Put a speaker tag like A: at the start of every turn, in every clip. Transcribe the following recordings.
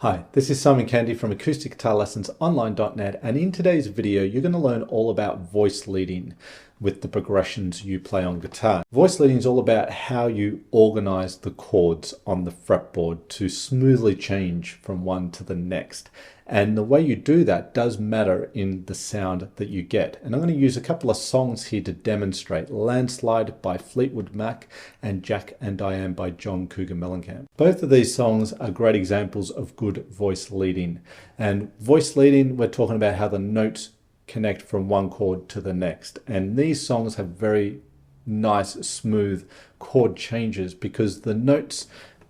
A: Hi, this is Simon Candy from Acoustic Guitar Lessons Online.net, and in today's video you're going to learn all about voice leading with the progressions you play on guitar. Voice leading is all about how you organize the chords on the fretboard to smoothly change from one to the next. And the way you do that does matter in the sound that you get. And I'm going to use a couple of songs here to demonstrate. Landslide by Fleetwood Mac and Jack and Diane by Cougar Mellencamp. Both of these songs are great examples of good voice leading. And voice leading, we're talking about how the notes connect from one chord to the next. And these songs have very nice, smooth chord changes because the notes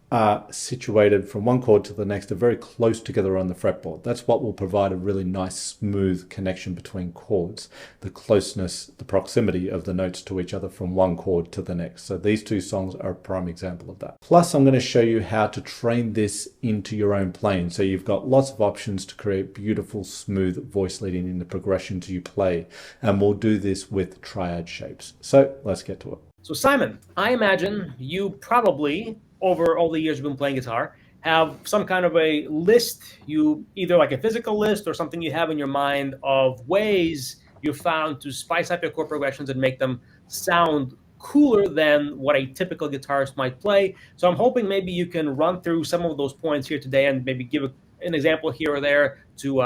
A: are situated from one chord to the next, are very close together on the fretboard. That's what will provide a really nice smooth connection between chords, the closeness, the proximity of the notes to each other from one chord to the next. So these two songs are a prime example of that. Plus I'm going to show you how to train this into your own playing. So you've got lots of options to create beautiful smooth voice leading in the progressions you play, and we'll do this with triad shapes. So let's get to it.
B: So Simon, I imagine you probably, over all the years you've been playing guitar, have some kind of a list, you either like a physical list or something you have in your mind of ways you found to spice up your chord progressions and make them sound cooler than what a typical guitarist might play. So I'm hoping maybe you can run through some of those points here today and maybe give an example here or there to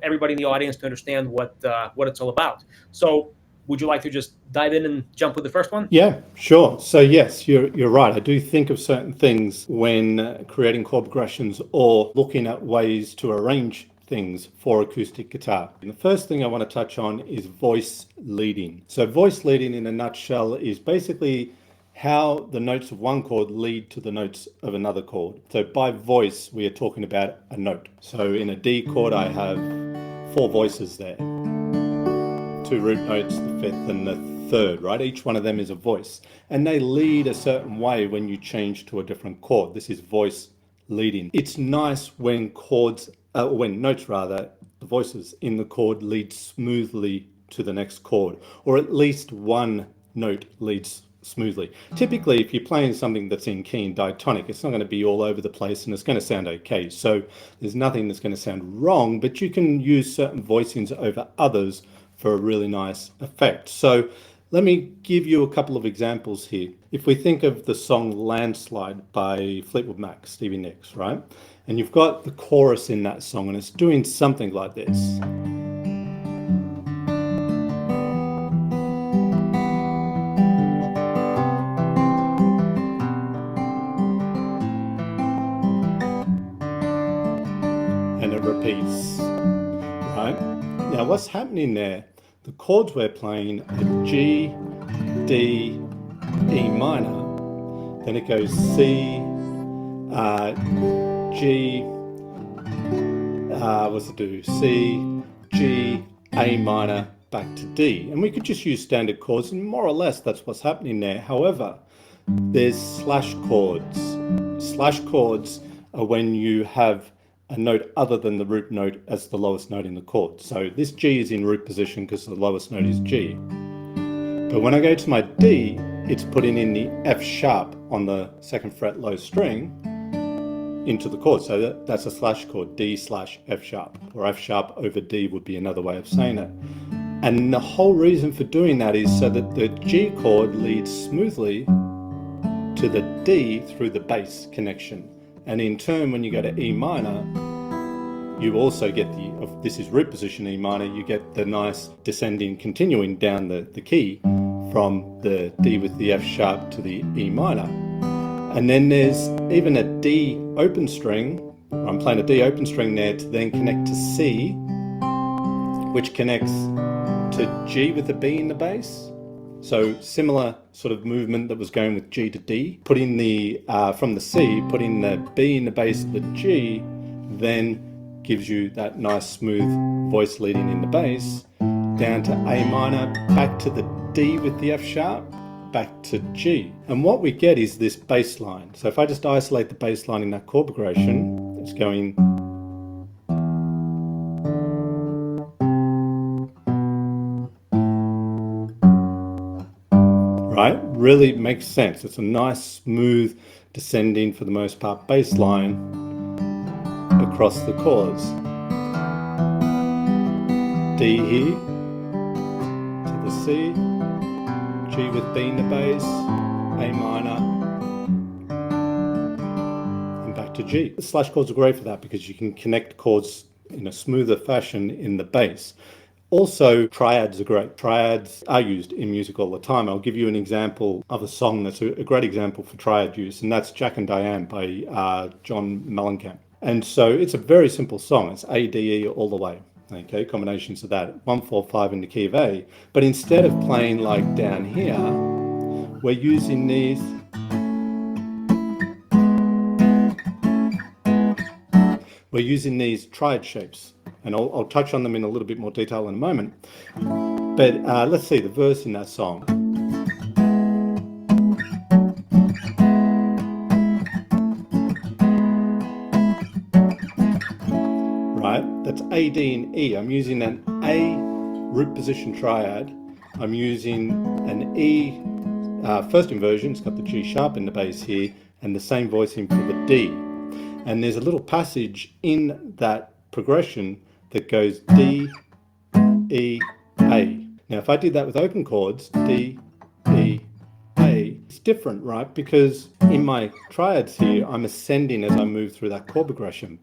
B: everybody in the audience to understand what it's all about. So would you like to just dive in and jump with the first one?
A: Yeah, sure. So yes, you're right. I do think of certain things when creating chord progressions or looking at ways to arrange things for acoustic guitar. And the first thing I want to touch on is voice leading. So voice leading in a nutshell is basically how the notes of one chord lead to the notes of another chord. So by voice, we are talking about a note. So in a D chord, I have 4 voices there. 2 root notes, the 5th and the 3rd, right? Each one of them is a voice, and they lead a certain way when you change to a different chord. This is voice leading. It's nice when notes, the voices in the chord lead smoothly to the next chord, or at least one note leads smoothly. Typically, if you're playing something that's in key and diatonic, it's not going to be all over the place and it's going to sound okay. So there's nothing that's going to sound wrong, but you can use certain voicings over others for a really nice effect. So let me give you a couple of examples here. If we think of the song Landslide by Fleetwood Mac, Stevie Nicks, right? And you've got the chorus in that song and it's doing something like this. And it repeats, right? Now what's happening there? The chords we're playing are G, D, E minor, then it goes C, G, what's it do? C, G, A minor, back to D. And we could just use standard chords, and more or less that's what's happening there. However, there's slash chords. Slash chords are when you have a note other than the root note as the lowest note in the chord. So this G is in root position because the lowest note is G. But when I go to my D, it's putting in the F sharp on the 2nd fret low string into the chord. So that's a slash chord, D slash F sharp, or F sharp over D would be another way of saying it. And the whole reason for doing that is so that the G chord leads smoothly to the D through the bass connection. And in turn, when you go to E minor, you also get this is root position E minor, you get the nice descending, continuing down the key from the D with the F sharp to the E minor. And then there's even a D open string, I'm playing a D open string there to then connect to C, which connects to G with the B in the bass. So similar sort of movement that was going with G to D. Putting the, from the C, putting the B in the bass of the G, then gives you that nice smooth voice leading in the bass, down to A minor, back to the D with the F sharp, back to G. And what we get is this bass line. So if I just isolate the bass line in that chord progression, it's going right? Really makes sense. It's a nice, smooth, descending, for the most part, bass line across the chords. D here to the C, G with B in the bass, A minor, and back to G. The slash chords are great for that because you can connect chords in a smoother fashion in the bass. Also, triads are great. Triads are used in music all the time. I'll give you an example of a song that's a great example for triad use, and that's Jack and Diane by John Mellencamp. And so it's a very simple song. It's A, D, E all the way. Okay, combinations of that, 1, 4, 5 in the key of A. But instead of playing like down here, we're using these triad shapes. And I'll touch on them in a little bit more detail in a moment. But let's see the verse in that song. Right, that's A, D, and E. I'm using an A root position triad. I'm using an E first inversion. It's got the G sharp in the bass here, and the same voicing for the D. And there's a little passage in that progression that goes D, E, A. Now, if I did that with open chords, D, E, A, it's different, right? Because in my triads here, I'm ascending as I move through that chord progression.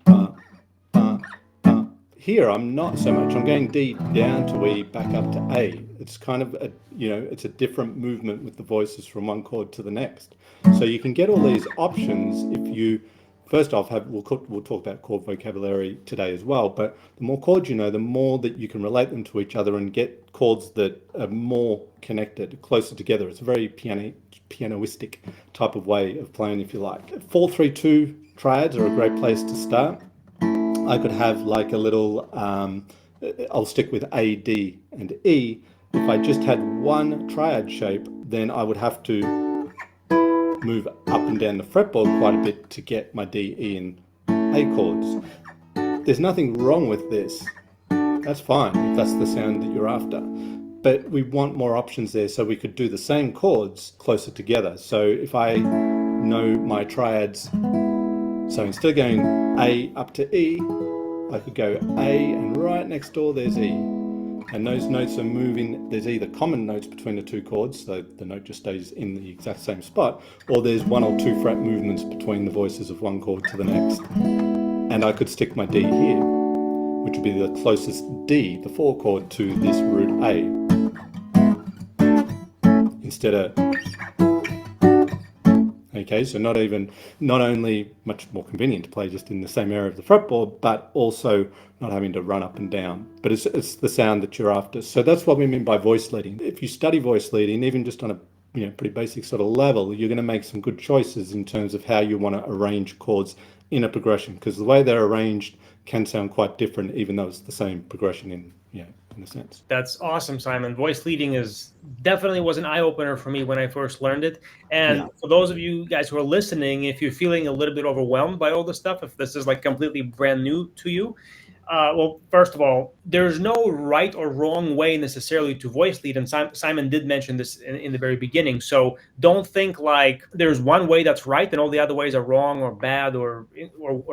A: Here, I'm not so much. I'm going D down to E, back up to A. It's kind of a, it's a different movement with the voices from one chord to the next. So you can get all these options if you, first off, we'll talk about chord vocabulary today as well, but the more chords you know, the more that you can relate them to each other and get chords that are more connected, closer together. It's a very pianoistic type of way of playing, if you like. 4-3-2 triads are a great place to start. I could have like a little, I'll stick with A, D, and E. If I just had one triad shape, then I would have to move up and down the fretboard quite a bit to get my D, E, and A chords. There's nothing wrong with this. That's fine if that's the sound that you're after. But we want more options there so we could do the same chords closer together. So if I know my triads, so instead of going A up to E, I could go A and right next door there's E. And those notes are moving, there's either common notes between the two chords, so the note just stays in the exact same spot, or there's 1 or 2 fret movements between the voices of one chord to the next. And I could stick my D here, which would be the closest D, the 4 chord, to this root A. Instead of, okay, so not only much more convenient to play just in the same area of the fretboard, but also not having to run up and down. But it's the sound that you're after. So that's what we mean by voice leading. If you study voice leading, even just on a pretty basic sort of level, you're going to make some good choices in terms of how you want to arrange chords in a progression, because the way they're arranged can sound quite different, even though it's the same progression in a sense.
B: That's awesome, Simon. Voice leading definitely was an eye-opener for me when I first learned it. And for those of you guys who are listening, if you're feeling a little bit overwhelmed by all this stuff, if this is like completely brand new to you, well, first of all, there's no right or wrong way necessarily to voice lead. And Simon did mention this in the very beginning. So don't think like there's one way that's right and all the other ways are wrong or bad or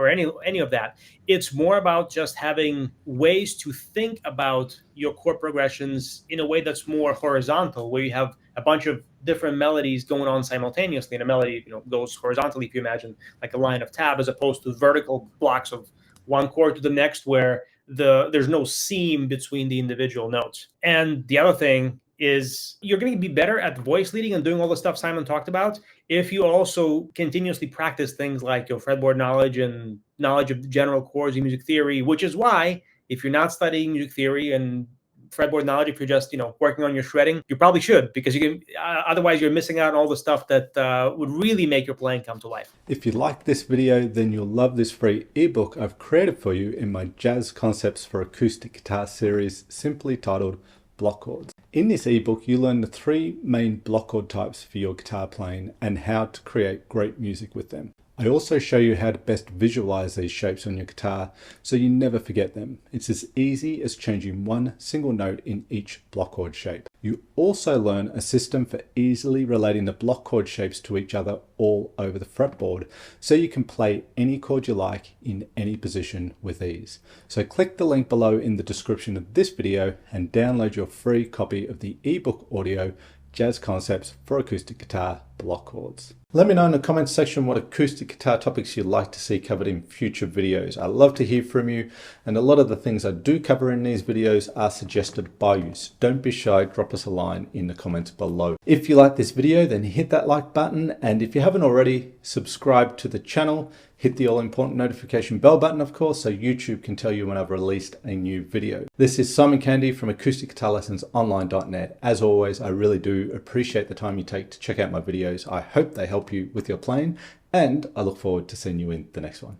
B: any of that. It's more about just having ways to think about your chord progressions in a way that's more horizontal, where you have a bunch of different melodies going on simultaneously. And a melody, goes horizontally, if you imagine like a line of tab, as opposed to vertical blocks of one chord to the next, where there's no seam between the individual notes. And the other thing is, you're going to be better at voice leading and doing all the stuff Simon talked about if you also continuously practice things like your fretboard knowledge and knowledge of general chords and music theory, which is why if you're not studying music theory and fretboard knowledge, if you're just working on your shredding, you probably should, because you can otherwise you're missing out on all the stuff that would really make your playing come to life.
A: If you like this video, then you'll love this free ebook I've created for you in my Jazz Concepts for Acoustic Guitar series, simply titled Block Chords. In this ebook, you learn the 3 main block chord types for your guitar playing and how to create great music with them. I also show you how to best visualize these shapes on your guitar so you never forget them. It's as easy as changing one single note in each block chord shape. You also learn a system for easily relating the block chord shapes to each other all over the fretboard so you can play any chord you like in any position with ease. So click the link below in the description of this video and download your free copy of the ebook audio Jazz Concepts for Acoustic Guitar Block Chords. Let me know in the comments section what acoustic guitar topics you'd like to see covered in future videos. I love to hear from you, and a lot of the things I do cover in these videos are suggested by you. So don't be shy, drop us a line in the comments below. If you like this video, then hit that like button, and if you haven't already, subscribe to the channel. Hit the all-important notification bell button, of course, so YouTube can tell you when I've released a new video. This is Simon Candy from acousticguitarlessonsonline.net. As always, I really do appreciate the time you take to check out my videos. I hope they help you with your playing, and I look forward to seeing you in the next one.